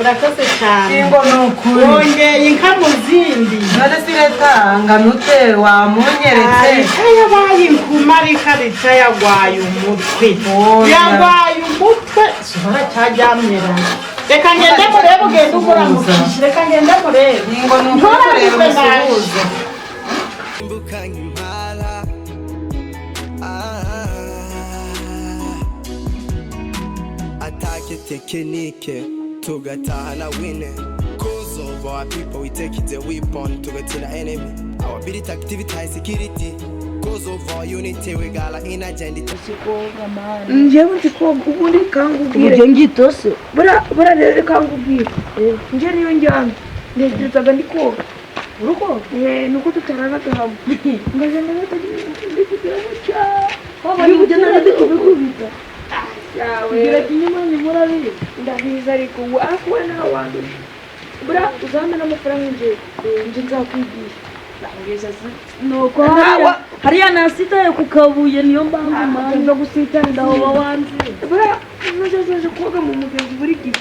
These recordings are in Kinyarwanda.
urakoze cyane ingo nukuri wongeye inka mu zindi none si leta nganute wamunyeretse yabaye inkuma ariko yagwaye umutwe yagwaye umutwe sohora cyaryamyera reka ngende murebe ugende ugura mu kishi reka ngende murebe ingo nukuri kureba umusuhuza atake tekinike tugatahana wine cause of our people we take it a weapon tugatina enemy our ability activity high security cause of our unity we gala in agenda njyewe nzi koga ubundi kangubwire ubwo ngitose bura rero kangubwire njye niyo njyana ntekerezaga ndi koga uruko nuko tutararaga hamwe ngagenda ndikugira muca bari kugenda ndikubikubita yawe ngira kinyuma ni murabi ndabiza ariko wawe nawe wandusha bura uzamena amafaranga nje nzakwigisha ndangeza nuko hariya nasitaye ku kabuye niyo mpamvu mpamvu gusitara ndahoba wanze bura uzaje koga mu mugezi buri gihe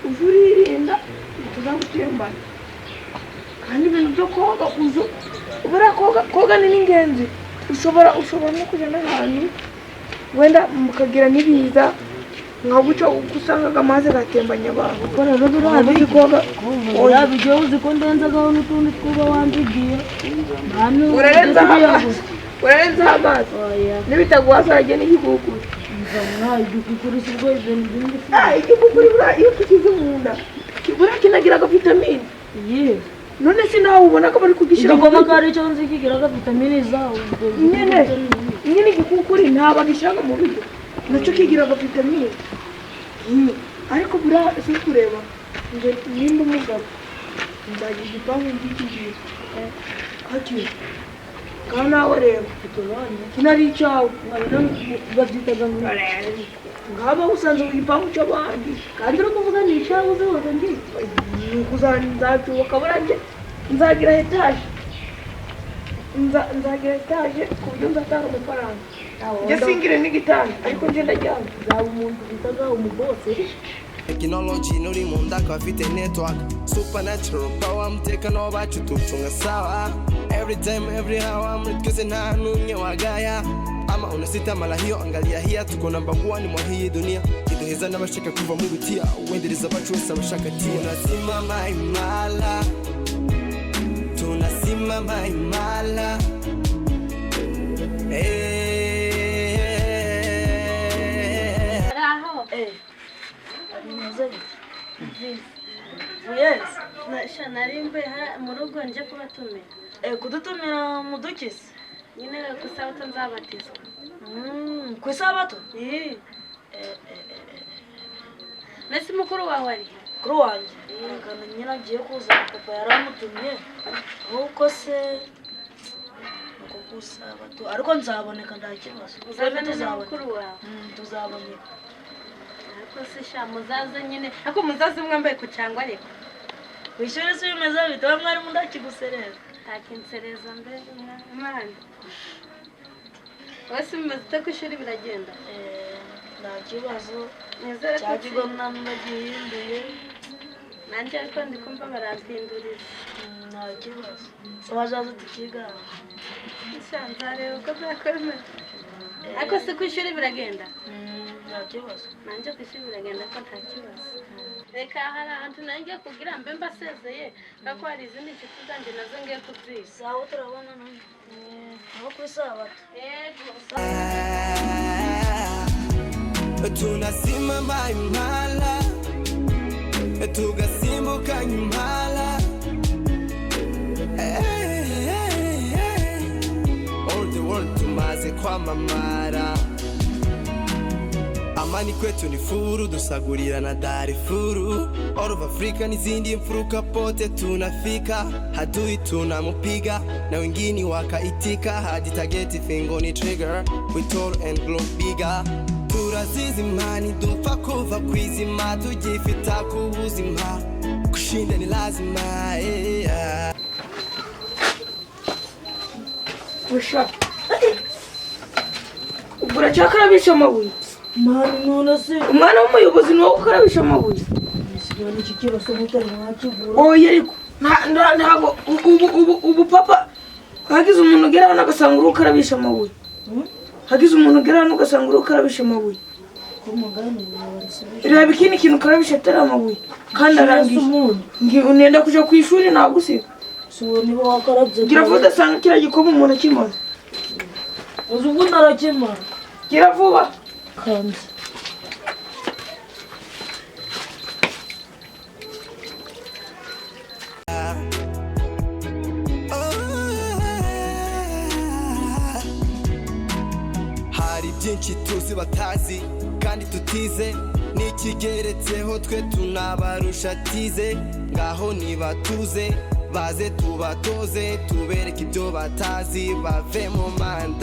ujuririnda tuzagutembana kandi ibintu byo koga bura koga ni n'ingenzi ushobora no kujya n'ahantu wenda mukagira n'ibiza nka guca usangaga amazi agatembanya abantu kuko rero urabizi koga urabigiye uzi ko ndenzagaho n'utundi twuba wanzigiye urarenzaho amazi n'ibitaguha azajya n'igikukuru igikukuru si rwo ibintu bindi igikukuru iyo tukize mu nda buriya kinagira vitamine none si nawe ubona ko bari kugishyira mu igikoma ko ari cyo nzi kigira vitamine zawo nyine igikukuru ntabwo gishyira mu biryo nacyo kigira vitamine ariko buriya si kureba ngo nimba umugabo nzagira igipangu ngiki hakiri kandi nawe reba kinari icyawe babyitaga ngaba usanze mu gipangu cy'abandi kandi uri kuvuga ni icyawe uzi wose ngiye nzacyubaka burya nzagira etaje nzagira etaje ku buryo nzatanga amafaranga njye singire n'igitanda ariko njye ndajyana zaba umuntu bitaga umubose Technology nuri mu ndaka afite network supernatural power mutekano wacu tucunga sawa every time every hour mritwese nta numwe wagaya ama unasita mara hiyo angalia hiya tuko namba 1 mwa hii dunia kidoheza n'abashaka kuva mu butia wendereza bacu wese abashaka tia tunasimama imala tunasimama imala yes narimbe mu rugo nje kubatumira kudutumira mu dukisi nyine ku isabato nzabatizwa ku isabato nasi mukuru wawe ari kuri wanjye kandi nyine agiye kuzana papa yaramutumye ahubwo se nuko ku isabato ariko nzaboneka nta kibazo uzabona na mukuru wawe tuzaboneka ariko se sha muzaza nyine ariko muzaza mwambaye ku cyangwa ariko wishuri se bimeze bite mwari mu ndakigusereza ntakinsereza mbere mwana wese bimeze ute ku ishuri biragenda nta kibazo nizere ko cyakigo nagihinduye nanjye ariko ndi kumva barampindurira nta kibazo so wazaza tukigana nzareba uko byakwemera ariko se ku ishuri biragenda nta kibazo nanjye ku ishuri biragenda ko nta kibazo reka hari ahantu nanjye kugira mbe mbasezeye kuko hari izindi nshuti zanjye nazo ngiye kubyisa sawa turabona aho ku isabato yego tunasimama imala tugasimbuka impala all the world tumaze kwamamara amani kwetu ni furu dusagurira na Darfuru all of Africa n'izindi mfuruka pote tunafika hadui tunamupiga na wengine wakaitika hadi target finger ni trigger we tall and glow bigger turazizi imani dupfa kuva kwizima tugifita ku buzima kushinda ni lazima usha ubura cyakarabisha amabuye mani none se umwana w'umuyobozi ni wowe ukarabisha amabuye sigana iki kibazo mutari mwakigura oya ariko ntabwo ubu papa hagize umuntu ugera hano agasanga uri ukarabisha amabuye hagize umuntu ugera hano ugasanga uri ukarabisha amabuye reba ikindi kintu ukarabisha atari amabuye kandi arangije unenda kujya ku ishuri nagusiga niba wakarabye gira vuba udasanga kiriya gikoma umuntu akimaze uzi ubwo narakimara gira vuba kandi hari byinshi tuzi batazi kandi tutize n'ikigeretseho twe tunabarusha tize ngaho nibatuze baze tubatoze tubereke ibyo batazi bave mu manda